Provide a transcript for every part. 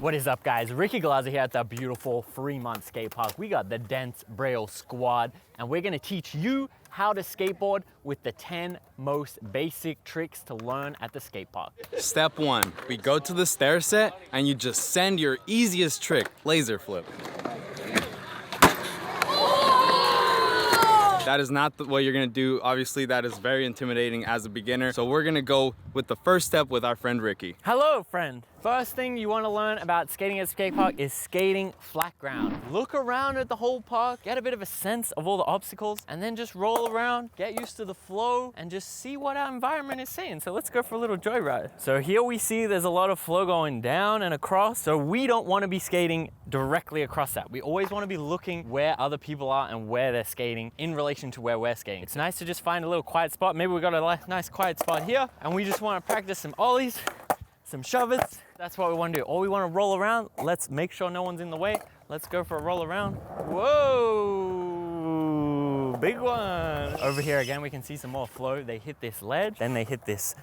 What is up, guys? Ricky Glazer here at the beautiful Fremont skate park. We got the dense Braille squad, and we're gonna teach you how to skateboard with the 10 most basic tricks to learn at the skate park. Step 1, we go to the stair set and you just send your easiest trick, laser flip. That is not what you're gonna do. Obviously, that is very intimidating as a beginner. So we're gonna go with the first step with our friend Ricky. Hello, friend. First thing you wanna learn about skating at skate park is skating flat ground. Look around at the whole park, get a bit of a sense of all the obstacles, and then just roll around, get used to the flow, and just see what our environment is saying. So let's go for a little joyride. So here we see there's a lot of flow going down and across, so we don't wanna be skating directly across that. We always wanna be looking where other people are and where they're skating in relation to where we're skating. It's nice to just find a little quiet spot. Maybe we got a nice quiet spot here, and we just wanna practice some ollies, some shove-its. That's what we want to do. Or we want to roll around. Let's make sure no one's in the way. Let's go for a roll around. Whoa, big one. Over here again, we can see some more flow. They hit this ledge, then they hit this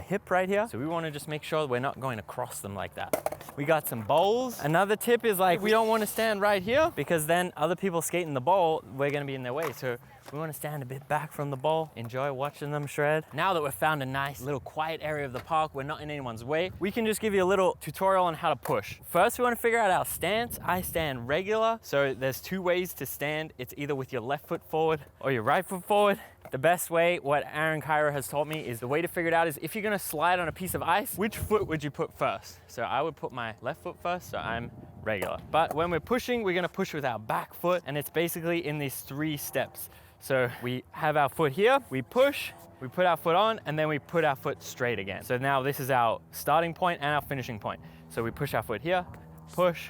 hip right here. So we want to just make sure we're not going across them like that. We got some bowls. Another tip is like, we don't want to stand right here because then other people skating the bowl, we're going to be in their way. So we want to stand a bit back from the bowl, enjoy watching them shred. Now that we've found a nice little quiet area of the park, we're not in anyone's way, we can just give you a little tutorial on how to push. First, we want to figure out our stance. I stand regular. So there's two ways to stand. It's either with your left foot forward or your right foot forward. The best way, what Aaron Cairo has taught me, is the way to figure it out is if you're gonna slide on a piece of ice, which foot would you put first? So I would put my left foot first, so I'm regular. But when we're pushing, we're gonna push with our back foot, and it's basically in these 3 steps. So we have our foot here, we push, we put our foot on, and then we put our foot straight again. So now this is our starting point and our finishing point. So we push our foot here, push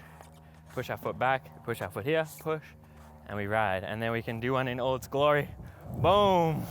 our foot back, push our foot here, push, and we ride. And then we can do one in all its glory. Boom.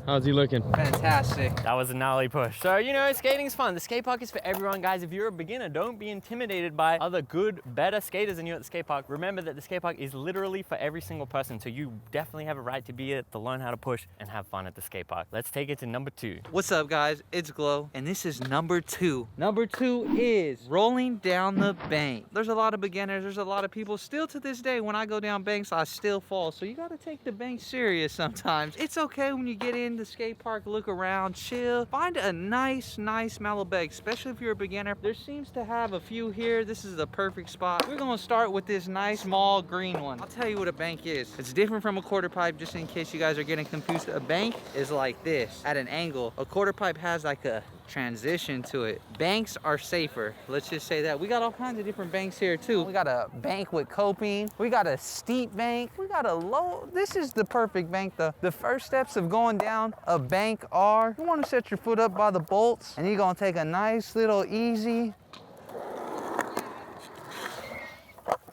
How's he looking? Fantastic. That was a gnarly push. So, you know, skating's fun. The skate park is for everyone, guys. If you're a beginner, don't be intimidated by other good, better skaters than you at the skate park. Remember that the skate park is literally for every single person. So you definitely have a right to be here to learn how to push and have fun at the skate park. Let's take it to number 2. What's up, guys? It's Glow, and this is number 2. Number 2 is rolling down the bank. There's a lot of beginners. There's a lot of people still to this day. When I go down banks, I still fall. So you got to take the bank serious sometimes. It's okay when you get in the skate park, look around, chill, find a nice mellow bank, especially if you're a beginner. There seems to have a few here. This is the perfect spot. We're gonna start with this nice small green one. I'll tell you what a bank is. It's different from a quarter pipe, just in case you guys are getting confused. A bank is like this at an angle. A quarter pipe has like a transition to it. Banks are safer, let's just say that. We got all kinds of different banks here too. We got a bank with coping, we got a steep bank, we got a low. This is the perfect bank. The first steps of going down a bank are, you want to set your foot up by the bolts, and you're gonna take a nice little easy,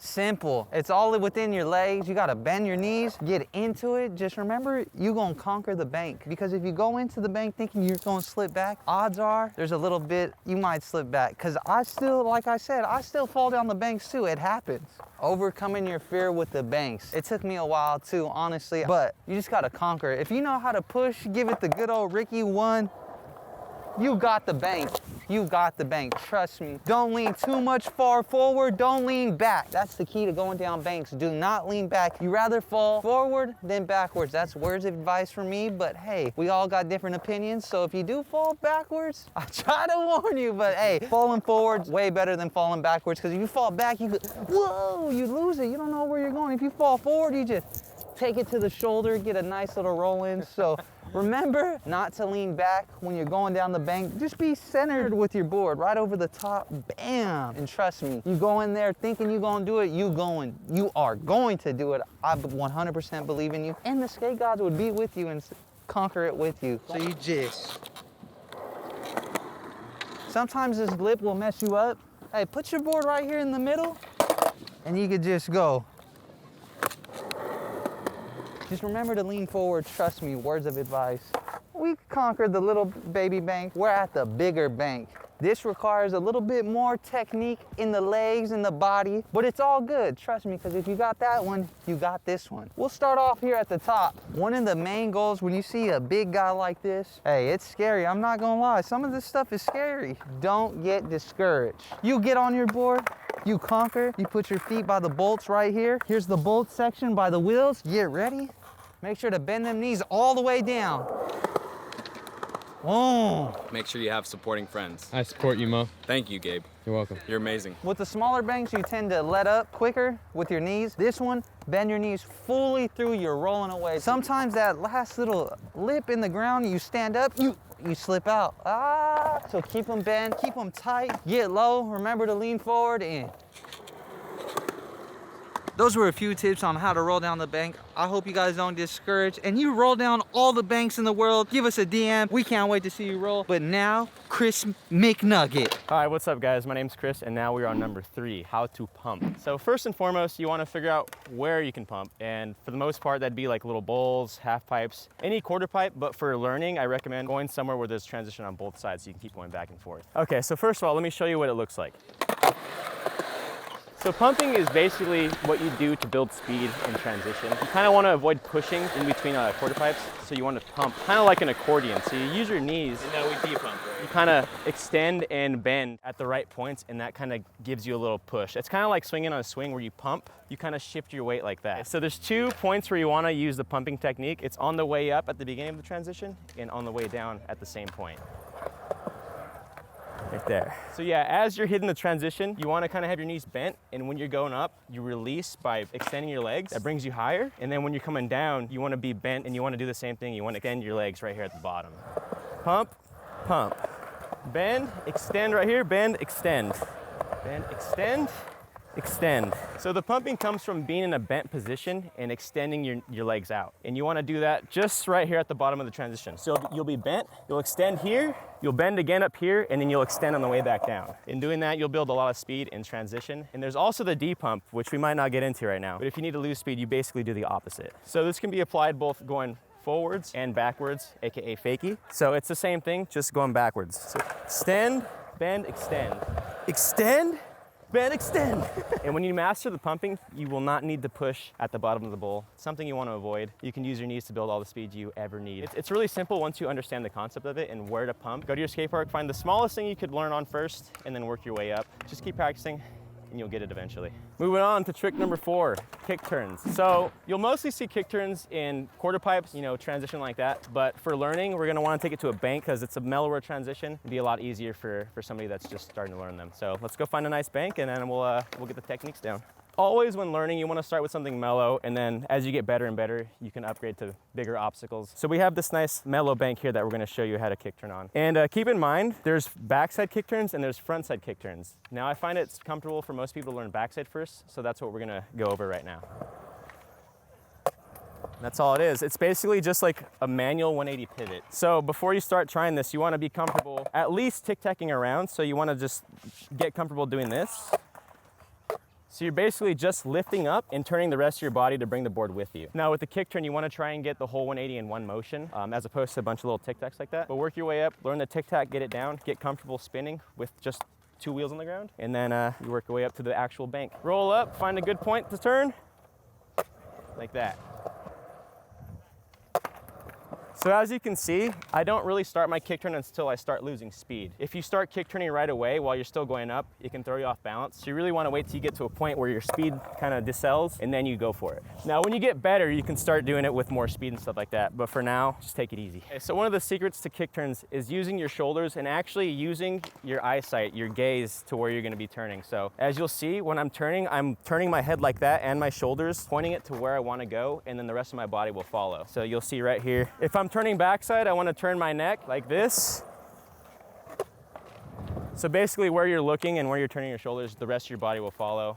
simple. It's all within your legs. You gotta bend your knees, get into it. Just remember, you're gonna conquer the bank. Because if you go into the bank thinking you're gonna slip back, odds are there's a little bit you might slip back. Because I still, like I said, I still fall down the banks too. It happens. Overcoming your fear with the banks. It took me a while too, honestly, but you just gotta conquer it. If you know how to push, give it the good old Ricky 1. You got the bank. You got the bank, trust me. Don't lean too much far forward, don't lean back. That's the key to going down banks. Do not lean back. You rather fall forward than backwards. That's words of advice from me, but hey, we all got different opinions, so if you do fall backwards, I try to warn you, but hey, falling forward's way better than falling backwards, because if you fall back, you could, whoa, you lose it. You don't know where you're going. If you fall forward, you just take it to the shoulder, get a nice little roll in. So remember not to lean back when you're going down the bank. Just be centered with your board right over the top, bam. And trust me, you go in there thinking you're gonna do it, you are going to do it. I 100% believe in you. And the skate gods would be with you and conquer it with you. So you just, sometimes this lip will mess you up. Hey, put your board right here in the middle and you could just go. Just remember to lean forward, trust me, words of advice. We conquered the little baby bank. We're at the bigger bank. This requires a little bit more technique in the legs and the body, but it's all good. Trust me, because if you got that one, you got this one. We'll start off here at the top. One of the main goals when you see a big guy like this, hey, it's scary. I'm not gonna lie. Some of this stuff is scary. Don't get discouraged. You get on your board, you conquer, you put your feet by the bolts right here. Here's the bolt section by the wheels. Get ready. Make sure to bend them knees all the way down. Boom. Make sure you have supporting friends. I support you, Mo. Thank you, Gabe. You're welcome. You're amazing. With the smaller banks, you tend to let up quicker with your knees. This one, bend your knees fully through, you're rolling away. Sometimes that last little lip in the ground, you stand up, you slip out. So keep them bent, keep them tight, get low, remember to lean forward and those were a few tips on how to roll down the bank. I hope you guys don't discourage and you roll down all the banks in the world. Give us a DM. We can't wait to see you roll. But now, Chris McNugget. Hi, what's up guys? My name's Chris and now we're on number 3, how to pump. So first and foremost, you want to figure out where you can pump. And for the most part, that'd be like little bowls, half pipes, any quarter pipe. But for learning, I recommend going somewhere where there's transition on both sides so you can keep going back and forth. Okay, so first of all, let me show you what it looks like. So pumping is basically what you do to build speed in transition. You kind of want to avoid pushing in between quarter pipes, so you want to pump kind of like an accordion. So you use your knees, and now we de-pump. You kind of extend and bend at the right points, and that kind of gives you a little push. It's kind of like swinging on a swing where you pump, you kind of shift your weight like that. So there's 2 points where you want to use the pumping technique. It's on the way up at the beginning of the transition and on the way down at the same point. Right there. So yeah, as you're hitting the transition, you want to kind of have your knees bent, and when you're going up, you release by extending your legs. That brings you higher, and then when you're coming down, you want to be bent, and you want to do the same thing. You want to extend your legs right here at the bottom. Pump, pump. Bend, extend right here, bend, extend. Bend, extend, extend. So the pumping comes from being in a bent position and extending your legs out. And you want to do that just right here at the bottom of the transition. So you'll be bent, you'll extend here, you'll bend again up here, and then you'll extend on the way back down. In doing that, you'll build a lot of speed in transition. And there's also the D-pump, which we might not get into right now. But if you need to lose speed, you basically do the opposite. So this can be applied both going forwards and backwards, AKA fakie. So it's the same thing, just going backwards. So extend, bend, extend. Extend, bend, extend. And when you master the pumping, you will not need to push at the bottom of the bowl. It's something you want to avoid. You can use your knees to build all the speed you ever need. It's really simple once you understand the concept of it and where to pump. Go to your skate park, find the smallest thing you could learn on first, and then work your way up. Just keep practicing, and you'll get it eventually. Moving on to trick number 4, kick turns. So you'll mostly see kick turns in quarter pipes, transition like that. But for learning, we're gonna wanna take it to a bank because it's a mellower transition. It'd be a lot easier for somebody that's just starting to learn them. So let's go find a nice bank and then we'll get the techniques down. Always when learning, you want to start with something mellow, and then as you get better and better, you can upgrade to bigger obstacles. So we have this nice mellow bank here that we're going to show you how to kick turn on. And keep in mind, there's backside kick turns and there's frontside kick turns. Now I find it's comfortable for most people to learn backside first, so that's what we're going to go over right now. That's all it is. It's basically just like a manual 180 pivot. So before you start trying this, you want to be comfortable at least tic-tacking around. So you want to just get comfortable doing this. So you're basically just lifting up and turning the rest of your body to bring the board with you. Now with the kick turn, you want to try and get the whole 180 in one motion, as opposed to a bunch of little tic-tacs like that. But work your way up, learn the tic-tac, get it down, get comfortable spinning with just 2 wheels on the ground, and then you work your way up to the actual bank. Roll up, find a good point to turn, like that. So as you can see, I don't really start my kick turn until I start losing speed. If you start kick turning right away while you're still going up, it can throw you off balance. So you really want to wait till you get to a point where your speed kind of decels, and then you go for it. Now, when you get better, you can start doing it with more speed and stuff like that. But for now, just take it easy. Okay, so one of the secrets to kick turns is using your shoulders and actually using your eyesight, your gaze, to where you're going to be turning. So as you'll see, when I'm turning my head like that and my shoulders, pointing it to where I want to go, and then the rest of my body will follow. So you'll see right here, if I'm turning backside, I want to turn my neck like this. So basically where you're looking and where you're turning your shoulders, the rest of your body will follow.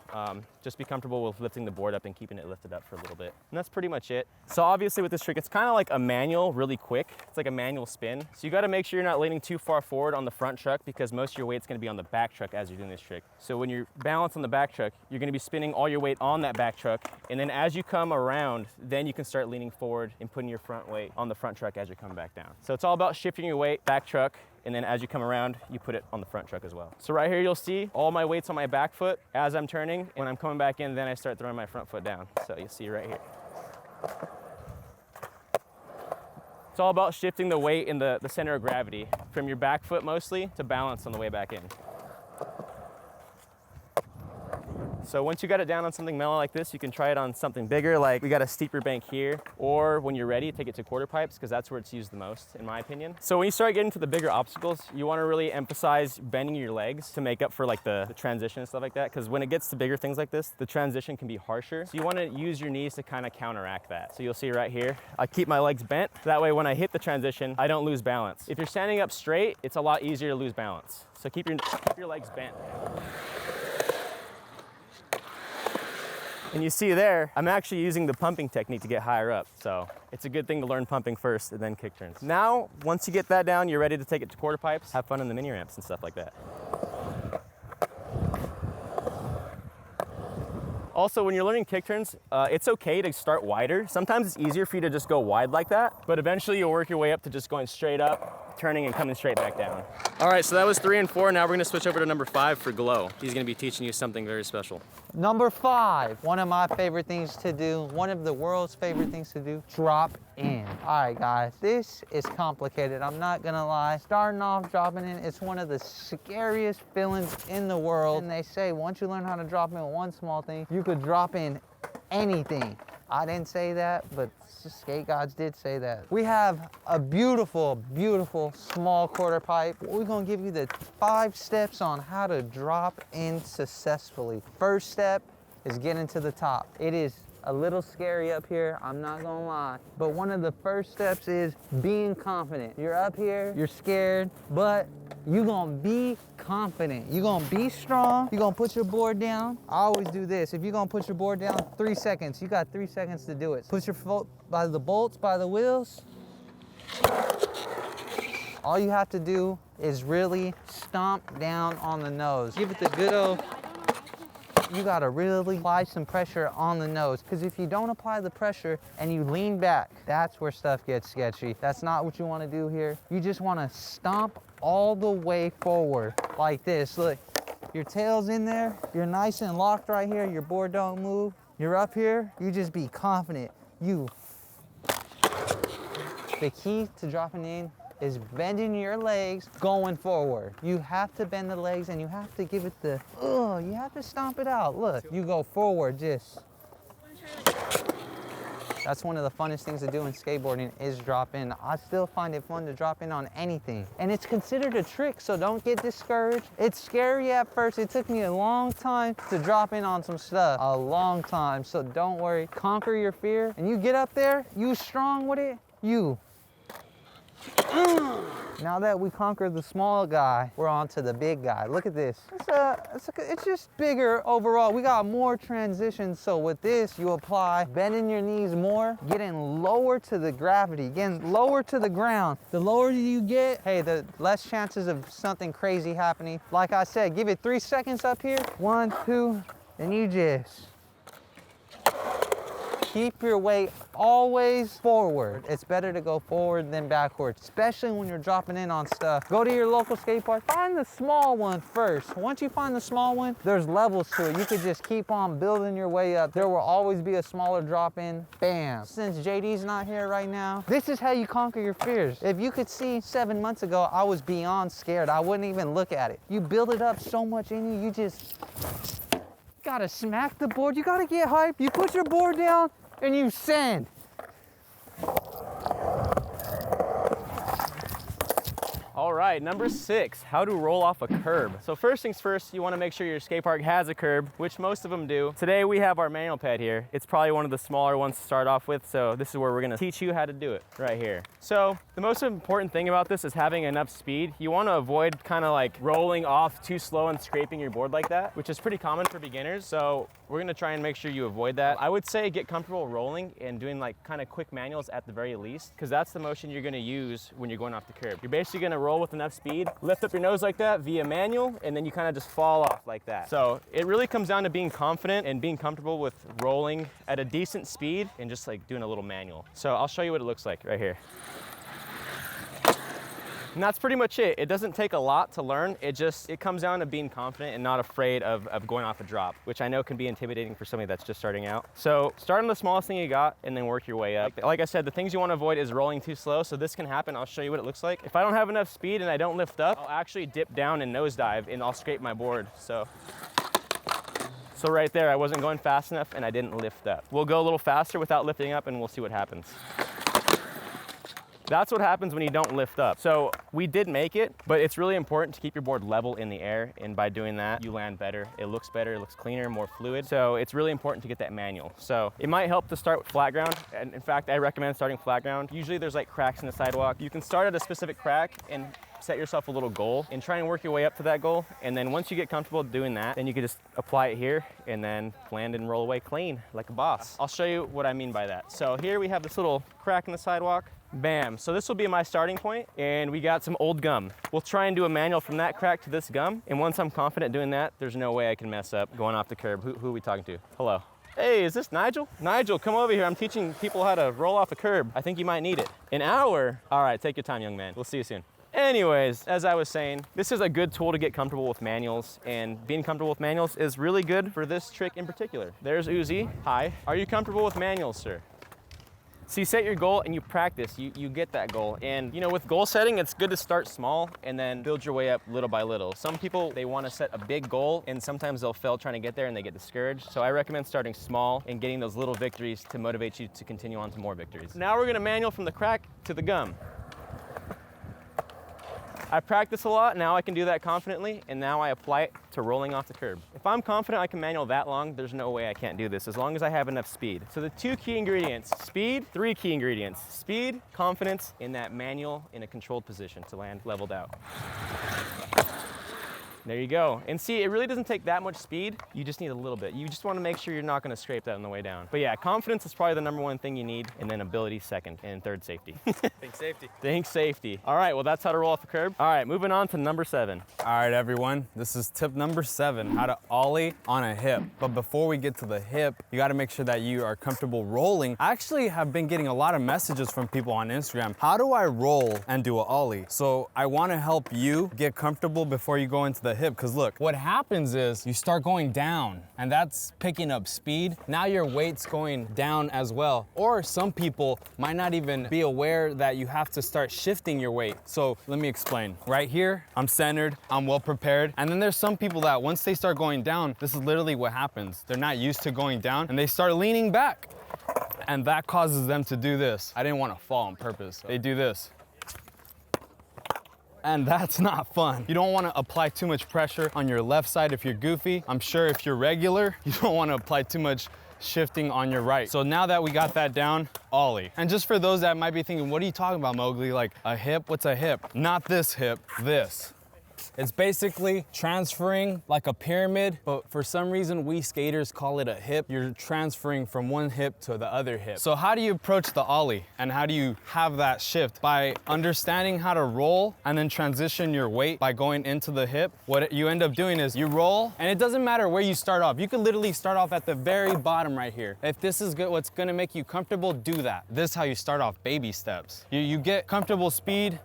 Just be comfortable with lifting the board up and keeping it lifted up for a little bit. And that's pretty much it. So obviously with this trick, it's kind of like a manual, really quick. It's like a manual spin. So you got to make sure you're not leaning too far forward on the front truck because most of your weight's going to be on the back truck as you're doing this trick. So when you're balanced on the back truck, you're going to be spinning all your weight on that back truck. And then as you come around, then you can start leaning forward and putting your front weight on the front truck as you're coming back down. So it's all about shifting your weight, back truck, and then as you come around, you put it on the front truck as well. So right here, you'll see all my weight's on my back foot as I'm turning. When I'm coming back in, then I start throwing my front foot down. So you see right here. It's all about shifting the weight in the center of gravity from your back foot mostly to balance on the way back in. So once you got it down on something mellow like this, you can try it on something bigger, like we got a steeper bank here, or when you're ready, take it to quarter pipes, because that's where it's used the most, in my opinion. So when you start getting to the bigger obstacles, you want to really emphasize bending your legs to make up for like the transition and stuff like that, because when it gets to bigger things like this, the transition can be harsher. So you want to use your knees to kind of counteract that. So you'll see right here, I keep my legs bent. That way when I hit the transition, I don't lose balance. If you're standing up straight, it's a lot easier to lose balance. So keep your legs bent. And you see there, I'm actually using the pumping technique to get higher up. So it's a good thing to learn pumping first and then kick turns. Now, once you get that down, you're ready to take it to quarter pipes, have fun in the mini ramps and stuff like that. Also, when you're learning kick turns, it's okay to start wider. Sometimes it's easier for you to just go wide like that, but eventually you'll work your way up to just going straight up, turning and coming straight back down. All right, so that was 3 and 4. Now we're gonna switch over to number 5 for Glow. He's gonna be teaching you something very special. Number 5, one of my favorite things to do, one of the world's favorite things to do, drop in. All right, guys, this is complicated. I'm not gonna lie. Starting off dropping in, it's one of the scariest feelings in the world. And they say once you learn how to drop in one small thing, you could drop in anything. I didn't say that, but skate gods did say that. We have a beautiful, beautiful small quarter pipe. We're gonna give you the 5 steps on how to drop in successfully. First step is getting to the top. It is a little scary up here, I'm not gonna lie. But one of the first steps is being confident. You're up here, you're scared, but you're gonna be confident. You're gonna be strong. You're gonna put your board down. I always do this. If you're gonna put your board down, 3 seconds. You got 3 seconds to do it. Put your foot by the bolts, by the wheels. All you have to do is really stomp down on the nose. Give it the good old. You gotta really apply some pressure on the nose, because if you don't apply the pressure and you lean back, that's where stuff gets sketchy. That's not what you wanna do here. You just wanna stomp all the way forward like this. Look, your tail's in there, you're nice and locked right here, your board don't move. You're up here, you just be confident. The key to dropping in is bending your legs going forward. You have to bend the legs and you have to give it the, you have to stomp it out. Look, you go forward just. That's one of the funnest things to do in skateboarding is drop in. I still find it fun to drop in on anything. And it's considered a trick, so don't get discouraged. It's scary at first. It took me a long time to drop in on some stuff. A long time, so don't worry. Conquer your fear. And you get up there, you strong with it, you. Now that we conquered the small guy, we're on to the big guy. Look at this. It's just bigger overall. We got more transitions. So with this, you apply bending your knees more, getting lower to the gravity, getting lower to the ground. The lower you get, hey, the less chances of something crazy happening. Like I said, give it 3 seconds up here. 1, 2, and you just keep your weight always forward. It's better to go forward than backwards, especially when you're dropping in on stuff. Go to your local skate park, find the small one first. Once you find the small one, there's levels to it. You could just keep on building your way up. There will always be a smaller drop in, bam. Since JD's not here right now, this is how you conquer your fears. If you could see 7 months ago, I was beyond scared. I wouldn't even look at it. You build it up so much in you, you just gotta smack the board. You gotta get hype. You put your board down, and you send. All right, number 6, how to roll off a curb. So first things first, you wanna make sure your skate park has a curb, which most of them do. Today we have our manual pad here. It's probably one of the smaller ones to start off with, so this is where we're gonna teach you how to do it, right here. So The most important thing about this is having enough speed. You want to avoid kind of like rolling off too slow and scraping your board like that, which is pretty common for beginners. So we're going to try and make sure you avoid that. I would say get comfortable rolling and doing like kind of quick manuals at the very least, because that's the motion you're going to use when you're going off the curb. You're basically going to roll with enough speed, lift up your nose like that via manual, and then you kind of just fall off like that. So it really comes down to being confident and being comfortable with rolling at a decent speed and just like doing a little manual. So I'll show you what it looks like right here. And that's pretty much it. It doesn't take a lot to learn. It comes down to being confident and not afraid of going off a drop, which I know can be intimidating for somebody that's just starting out. So start on the smallest thing you got and then work your way up. Like I said, the things you want to avoid is rolling too slow. So this can happen. I'll show you what it looks like. If I don't have enough speed and I don't lift up, I'll actually dip down and nosedive and I'll scrape my board. So right there, I wasn't going fast enough and I didn't lift up. We'll go a little faster without lifting up and we'll see what happens. That's what happens when you don't lift up. So we did make it, but it's really important to keep your board level in the air. And by doing that, you land better. It looks better, it looks cleaner, more fluid. So it's really important to get that manual. So it might help to start with flat ground. And in fact, I recommend starting flat ground. Usually there's like cracks in the sidewalk. You can start at a specific crack and set yourself a little goal and try and work your way up to that goal. And then once you get comfortable doing that, then you can just apply it here and then land and roll away clean like a boss. I'll show you what I mean by that. So here we have this little crack in the sidewalk. Bam. So this will be my starting point, and we got some old gum. We'll try and do a manual from that crack to this gum. And once I'm confident doing that, there's no way I can mess up going off the curb. Who are we talking to? Hello. Hey, is this Nigel? Nigel, come over here. I'm teaching people how to roll off a curb. I think you might need it. An hour? All right, take your time, young man. We'll see you soon. Anyways, as I was saying, this is a good tool to get comfortable with manuals, and being comfortable with manuals is really good for this trick in particular. There's Uzi. Hi. Are you comfortable with manuals, sir? So you set your goal and you practice, you get that goal. And you know, with goal setting, it's good to start small and then build your way up little by little. Some people, they want to set a big goal and sometimes they'll fail trying to get there and they get discouraged. So I recommend starting small and getting those little victories to motivate you to continue on to more victories. Now we're gonna manual from the crack to the gum. I practice a lot, now I can do that confidently, and now I apply it to rolling off the curb. If I'm confident I can manual that long, there's no way I can't do this, as long as I have enough speed. So the 2 key ingredients, speed, 3 key ingredients, speed, confidence, in that manual in a controlled position to land leveled out. There you go. And see, it really doesn't take that much speed. You just need a little bit. You just want to make sure you're not going to scrape that on the way down. But yeah, confidence is probably the #1 thing you need, and then ability second, and third, safety. Think safety. Think safety. All right, well, that's how to roll off the curb. All right, moving on to number 7. All right, everyone, this is tip number 7, how to ollie on a hip. But before we get to the hip, you gotta make sure that you are comfortable rolling. I actually have been getting a lot of messages from people on Instagram. How do I roll and do an ollie? So I wanna help you get comfortable before you go into the hip, because look, what happens is you start going down, and that's picking up speed. Now your weight's going down as well. Or some people might not even be aware that you have to start shifting your weight. So let me explain. Right here, I'm centered, I'm well prepared. And then there's some people that once they start going down, this is literally what happens. They're not used to going down and they start leaning back. And that causes them to do this. I didn't want to fall on purpose. They do this. And that's not fun. You don't want to apply too much pressure on your left side if you're goofy. I'm sure if you're regular, you don't want to apply too much shifting on your right. So now that we got that down, ollie. And just for those that might be thinking, what are you talking about, Mowgli? Like a hip? What's a hip? Not this hip, this. It's basically transferring like a pyramid, but for some reason we skaters call it a hip. You're transferring from one hip to the other hip. So how do you approach the ollie and how do you have that shift? By understanding how to roll and then transition your weight by going into the hip. What you end up doing is you roll, and it doesn't matter where you start off. You could literally start off at the very bottom right here. If this is good, what's gonna make you comfortable, do that. This is how you start off, baby steps. You get comfortable speed,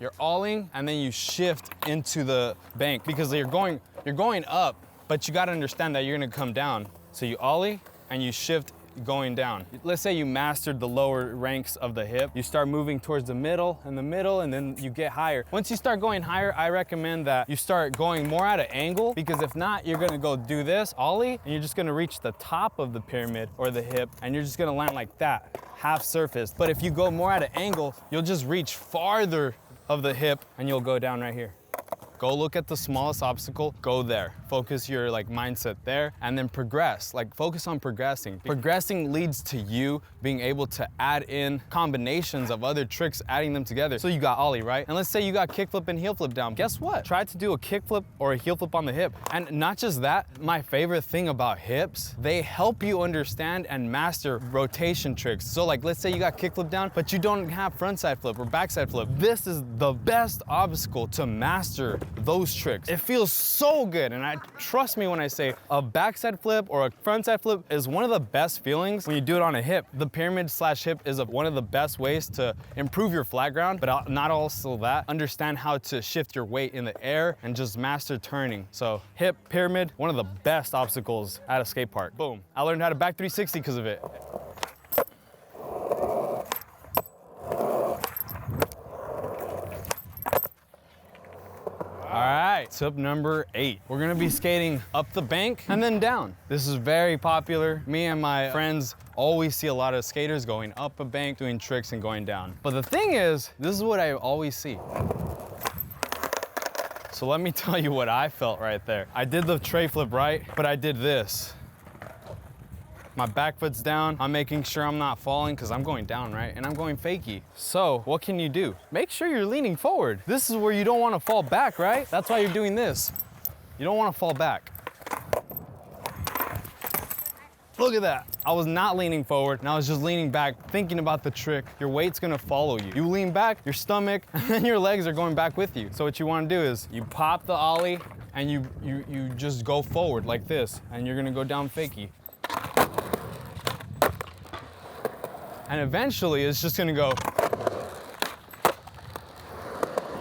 you're ollieing, and then you shift into the bank because you're going up, but you gotta understand that you're gonna come down. So you ollie and you shift going down. Let's say you mastered the lower ranks of the hip. You start moving towards the middle, and then you get higher. Once you start going higher, I recommend that you start going more at an angle, because if not, you're gonna go do this, ollie, and you're just gonna reach the top of the pyramid or the hip, and you're just gonna land like that, half surface. But if you go more at an angle, you'll just reach farther of the hip and you'll go down right here. Go look at the smallest obstacle, go there. Focus your like mindset there, and then progress. Like focus on progressing. Progressing leads to you being able to add in combinations of other tricks, adding them together. So you got Ollie, right? And let's say you got kickflip and heel flip down. Guess what? Try to do a kickflip or a heel flip on the hip. And not just that, my favorite thing about hips, they help you understand and master rotation tricks. So like, let's say you got kickflip down, but you don't have frontside flip or backside flip. This is the best obstacle to master those tricks. It feels so good, and trust me when I say a backside flip or a frontside flip is one of the best feelings when you do it on a hip. The pyramid slash hip is one of the best ways to improve your flat ground, but not also that, understand how to shift your weight in the air and just master turning. So hip, pyramid, one of the best obstacles at a skate park. Boom. I learned how to back 360 because of it. All right, tip number 8. We're gonna be skating up the bank and then down. This is very popular. Me and my friends always see a lot of skaters going up a bank, doing tricks and going down. But the thing is, this is what I always see. So let me tell you what I felt right there. I did the tray flip right, but I did this. My back foot's down. I'm making sure I'm not falling because I'm going down, right? And I'm going fakie. So what can you do? Make sure you're leaning forward. This is where you don't want to fall back, right? That's why you're doing this. You don't want to fall back. Look at that. I was not leaning forward, and I was just leaning back, thinking about the trick. Your weight's gonna follow you. You lean back, your stomach, and then your legs are going back with you. So what you wanna do is you pop the ollie, and you just go forward like this, and you're gonna go down fakie. And eventually, it's just gonna go.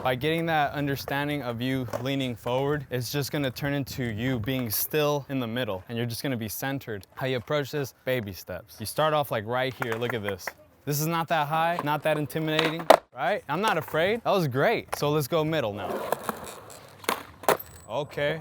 By getting that understanding of you leaning forward, it's just gonna turn into you being still in the middle, and you're just gonna be centered. How you approach this? Baby steps. You start off like right here, look at this. This is not that high, not that intimidating, right? I'm not afraid. That was great. So let's go middle now. Okay.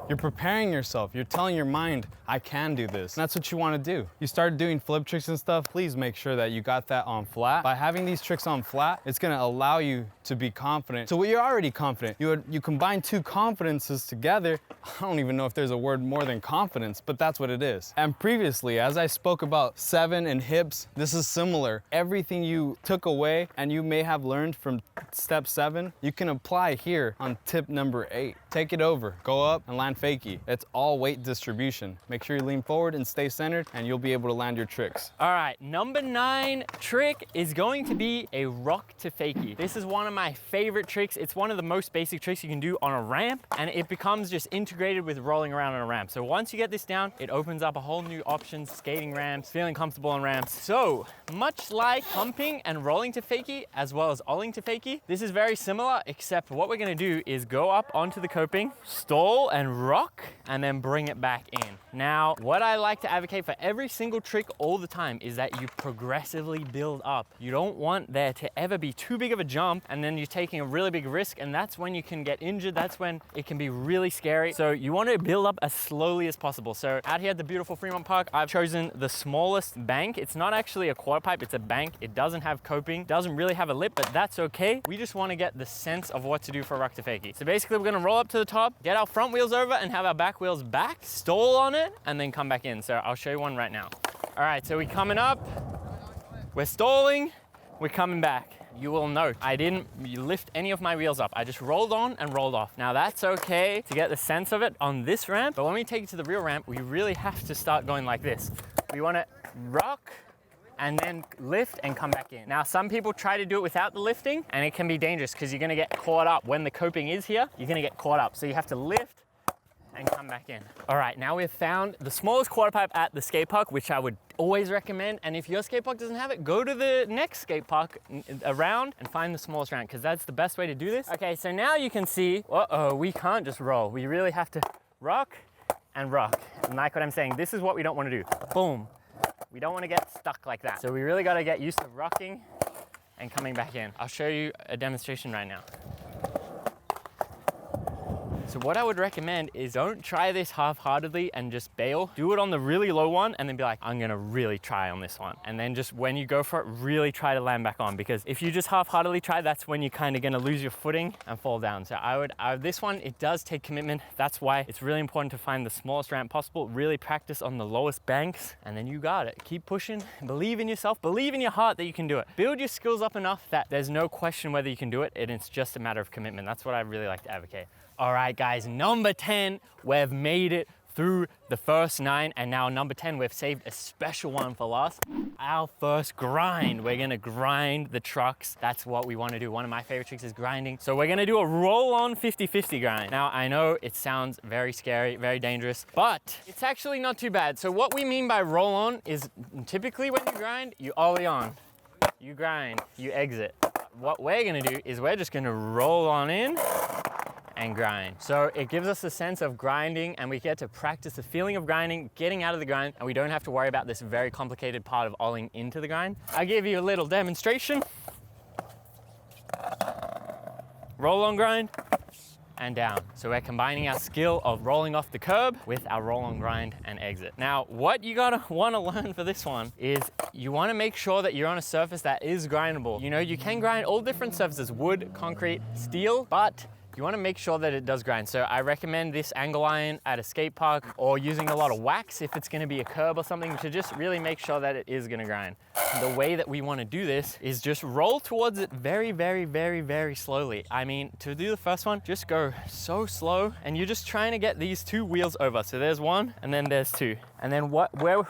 You're preparing yourself. You're telling your mind, I can do this. And that's what you want to do. You start doing flip tricks and stuff, please make sure that you got that on flat. By having these tricks on flat, it's going to allow you to be confident. So you're already confident. You combine two confidences together. I don't even know if there's a word more than confidence, but that's what it is. And previously, as I spoke about 7 and hips, this is similar. Everything you took away and you may have learned from step 7, you can apply here on tip number 8. Take it over, go up and land fakie. It's all weight distribution. Make sure you lean forward and stay centered, and you'll be able to land your tricks. All right, number 9 trick is going to be a rock to fakie. This is one of my favorite tricks. It's one of the most basic tricks you can do on a ramp, and it becomes just integrated with rolling around on a ramp. So once you get this down, it opens up a whole new options, skating ramps, feeling comfortable on ramps. So much like humping and rolling to fakie, as well as olling to fakie, this is very similar, except what we're gonna do is go up onto the coping, stall and rock, and then bring it back in. Now, what I like to advocate for every single trick all the time is that you progressively build up. You don't want there to ever be too big of a jump, and then you're taking a really big risk, and that's when you can get injured. That's when it can be really scary. So you want to build up as slowly as possible. So out here at the beautiful Fremont Park, I've chosen the smallest bank. It's not actually a quarter pipe, it's a bank. It doesn't have coping, doesn't really have a lip, but that's okay. We just want to get the sense of what to do for a rock to fakie. So basically we're going to roll up to the top, get our front wheels over and have our back wheels back, stall on it, and then come back in. So I'll show you one right now. All right, so we're coming up, we're stalling, we're coming back. You will note I didn't lift any of my wheels up. I just rolled on and rolled off. Now that's okay to get the sense of it on this ramp, but when we take it to the real ramp, we really have to start going like this. We want to rock and then lift and come back in. Now some people try to do it without the lifting, and it can be dangerous because you're going to get caught up. When the coping is here, you're going to get caught up. So you have to lift and come back in. All right, now we've found the smallest quarter pipe at the skate park, which I would always recommend. And if your skate park doesn't have it, go to the next skate park around and find the smallest ramp, because that's the best way to do this. Okay, so now you can see, we can't just roll. We really have to rock and rock. And like what I'm saying, this is what we don't want to do. Boom. We don't want to get stuck like that. So we really got to get used to rocking and coming back in. I'll show you a demonstration right now. So what I would recommend is don't try this half-heartedly and just bail. Do it on the really low one and then be like, I'm gonna really try on this one. And then just when you go for it, really try to land back on, because if you just half-heartedly try, that's when you're kind of gonna lose your footing and fall down. So this one, it does take commitment. That's why it's really important to find the smallest ramp possible, really practice on the lowest banks, and then you got it. Keep pushing, believe in yourself, believe in your heart that you can do it. Build your skills up enough that there's no question whether you can do it, and it's just a matter of commitment. That's what I really like to advocate. All right, guys, number 10, we've made it through the first 9, and now number 10, we've saved a special one for last. Our first grind. We're gonna grind the trucks. That's what we wanna do. One of my favorite tricks is grinding. So we're gonna do a roll-on 50-50 grind. Now, I know it sounds very scary, very dangerous, but it's actually not too bad. So what we mean by roll-on is typically when you grind, you ollie on, you grind, you exit. What we're gonna do is we're just gonna roll on in and grind. So it gives us a sense of grinding, and we get to practice the feeling of grinding, getting out of the grind, and we don't have to worry about this very complicated part of ollieing into the grind. I'll give you a little demonstration. Roll on grind and down. So we're combining our skill of rolling off the curb with our roll on grind and exit. Now, what you gotta wanna learn for this one is you wanna make sure that you're on a surface that is grindable. You know, you can grind all different surfaces, wood, concrete, steel, but you want to make sure that it does grind. So I recommend this angle iron at a skate park, or using a lot of wax if it's going to be a curb or something, to just really make sure that it is going to grind. The way that we want to do this is just roll towards it very, very, very, very slowly. I mean, to do the first one, just go so slow, and you're just trying to get these 2 wheels over. So there's 1 and then there's 2. And then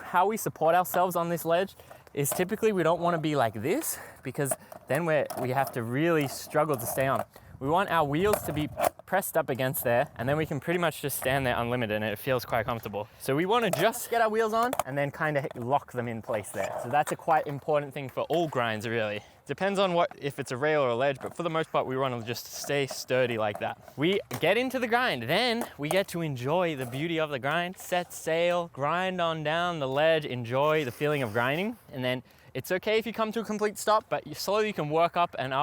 how we support ourselves on this ledge is typically we don't want to be like this, because then we have to really struggle to stay on. We want our wheels to be pressed up against there, and then we can pretty much just stand there unlimited, and it feels quite comfortable. So we want to just get our wheels on and then kind of lock them in place there. So that's a quite important thing for all grinds, really. Depends on if it's a rail or a ledge, but for the most part, we want to just stay sturdy like that. We get into the grind, then we get to enjoy the beauty of the grind, set sail, grind on down the ledge, enjoy the feeling of grinding, and then it's okay if you come to a complete stop, but slowly you can work up and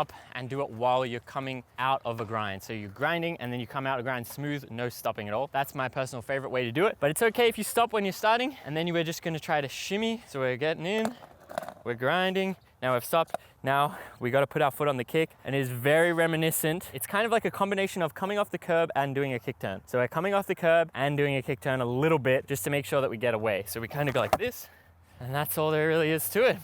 do it while you're coming out of a grind. So you're grinding and then you come out of grind smooth, no stopping at all. That's my personal favorite way to do it. But it's okay if you stop when you're starting, and then we're just gonna try to shimmy. So we're getting in, we're grinding. Now we've stopped. Now we got to put our foot on the kick, and it is very reminiscent. It's kind of like a combination of coming off the curb and doing a kick turn. So we're coming off the curb and doing a kick turn a little bit just to make sure that we get away. So we kind of go like this, and that's all there really is to it.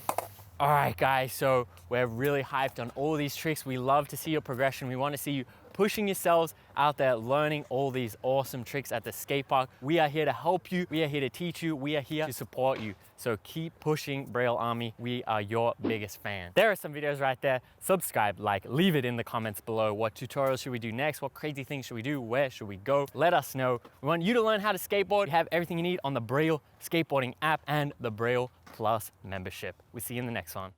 All right, guys, so we're really hyped on all these tricks. We love to see your progression. We want to see you pushing yourselves out there, learning all these awesome tricks at the skate park. We are here to help you. We are here to teach you. We are here to support you. So keep pushing, Braille Army. We are your biggest fan. There are some videos right there. Subscribe, like, leave it in the comments below. What tutorials should we do next? What crazy things should we do? Where should we go? Let us know. We want you to learn how to skateboard. You have everything you need on the Braille skateboarding app and the Braille Plus membership. We'll see you in the next one.